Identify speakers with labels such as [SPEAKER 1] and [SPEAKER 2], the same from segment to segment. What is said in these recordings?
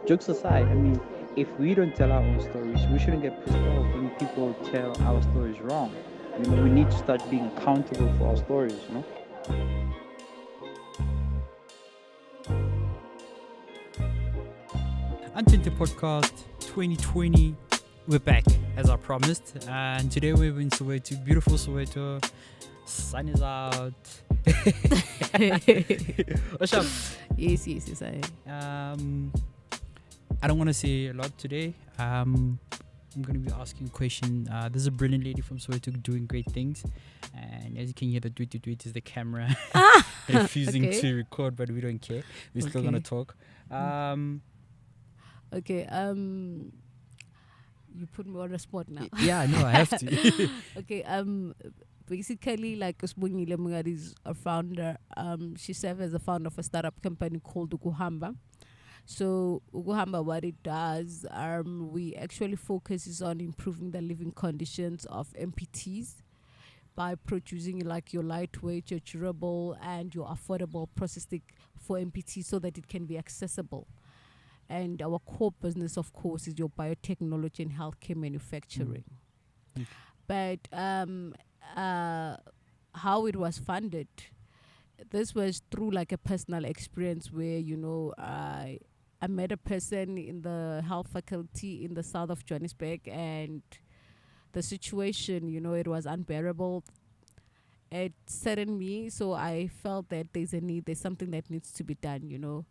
[SPEAKER 1] jokes aside, I mean, if we don't tell our own stories, we shouldn't get pissed off when people tell our stories wrong. We need to start being accountable for our stories.
[SPEAKER 2] Untainted Podcast 2020. We're back as I promised, and today we're in Soweto, beautiful Soweto. Sun is out. What's up?
[SPEAKER 3] Yes,
[SPEAKER 2] I don't want to say a lot today. I'm going to be asking a question. There's a brilliant lady from Soweto doing great things, and as you can hear, the tweet is the camera refusing
[SPEAKER 3] Okay.
[SPEAKER 2] to record, but we don't care. We're still going to talk.
[SPEAKER 3] Okay, you put me on the spot now.
[SPEAKER 2] Yeah, no, I have to.
[SPEAKER 3] Okay, basically, like Sibongile Mongadi is a founder. She serves as a founder of a startup company called Uku'hamba. So Uku'hamba, what it does, we actually focuses on improving the living conditions of amputees by producing like your lightweight, your durable, and your affordable prosthetic for amputees so that it can be accessible. And our core business, of course, is your biotechnology and healthcare manufacturing.
[SPEAKER 2] Mm.
[SPEAKER 3] But how it was funded, this was through like a personal experience where, I met a person in the health faculty in the south of Johannesburg, and the situation, it was unbearable. It saddened me, so I felt that there's a need, there's something that needs to be done.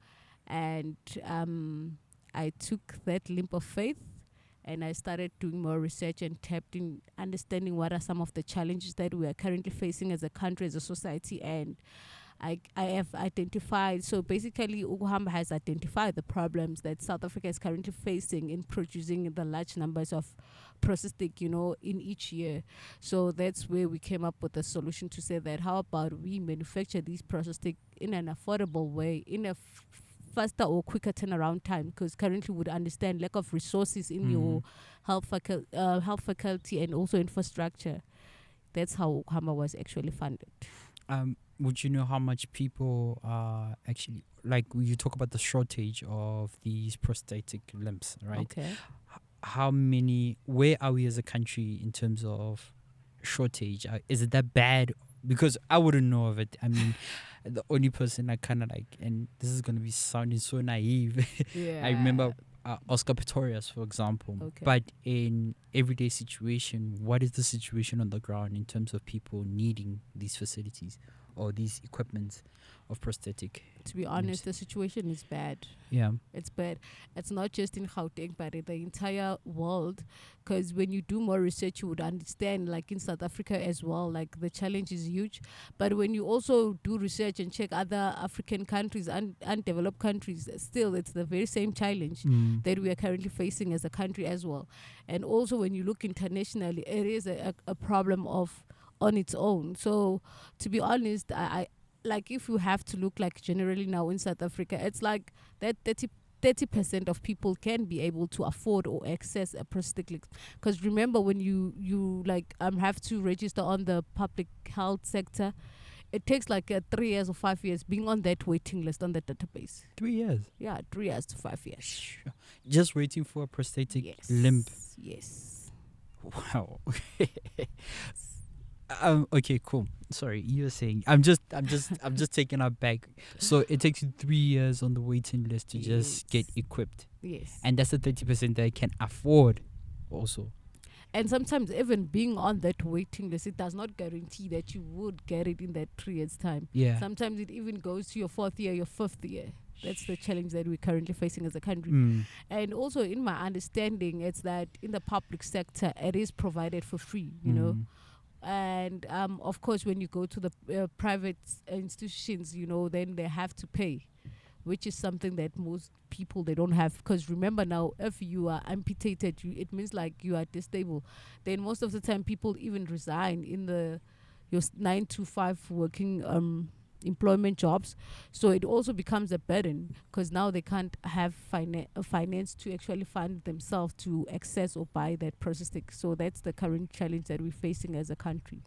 [SPEAKER 3] And I took that leap of faith and I started doing more research and tapped in understanding what are some of the challenges that we are currently facing as a country, as a society. And I have identified, so basically Uku'hamba has identified the problems that South Africa is currently facing in producing the large numbers of prosthetic, in each year. So that's where we came up with a solution to say that how about we manufacture these prosthetic in an affordable way, in a faster or quicker turnaround time, because currently we would understand lack of resources in your health faculty and also infrastructure. That's how Uku'hamba was actually funded.
[SPEAKER 2] Would you know how much people are actually, like, you talk about the shortage of these prosthetic limbs, right?
[SPEAKER 3] Okay.
[SPEAKER 2] How many, where are we as a country in terms of shortage? Is it that bad? Because I wouldn't know of it. I mean, the only person I kind of like, and this is going to be sounding so naive.
[SPEAKER 3] Yeah.
[SPEAKER 2] I remember Oscar Pistorius, for example.
[SPEAKER 3] Okay.
[SPEAKER 2] But in everyday situation, what is the situation on the ground in terms of people needing these facilities or these equipments of prosthetic?
[SPEAKER 3] To be honest, the situation is bad.
[SPEAKER 2] Yeah.
[SPEAKER 3] It's bad. It's not just in Gauteng, but in the entire world. Because when you do more research, you would understand, like in South Africa as well, like the challenge is huge. But when you also do research and check other African countries, undeveloped countries, still it's the very same challenge that we are currently facing as a country as well. And also when you look internationally, it is a problem on its own. So to be honest, I like if you have to look like generally now in South Africa, it's like that 30% of people can be able to afford or access a prosthetic. Because remember, when you like have to register on the public health sector, it takes like 3 years or 5 years being on that waiting list on the database.
[SPEAKER 2] 3 years.
[SPEAKER 3] Yeah, 3 years to 5 years.
[SPEAKER 2] Sure. Just waiting for a prosthetic
[SPEAKER 3] Yes.
[SPEAKER 2] limb.
[SPEAKER 3] Yes.
[SPEAKER 2] Wow. Okay, cool. Sorry, you were saying. I'm just taken aback. So it takes you 3 years on the waiting list to just get equipped,
[SPEAKER 3] Yes.
[SPEAKER 2] and that's the 30% that can afford, also.
[SPEAKER 3] And sometimes even being on that waiting list, it does not guarantee that you would get it in that 3 years' time.
[SPEAKER 2] Yeah.
[SPEAKER 3] Sometimes it even goes to your 4th year, your 5th year. That's the challenge that we're currently facing as a country. And also, in my understanding, it's that in the public sector, it is provided for free, And of course, when you go to the private institutions, then they have to pay, which is something that most people, they don't have. Because remember now, if you are amputated, it means like you are disabled. Then most of the time, people even resign in your 9 to 5 working employment jobs. So it also becomes a burden because now they can't have finance to actually fund themselves to access or buy that prosthetic. So that's the current challenge that we're facing as a country.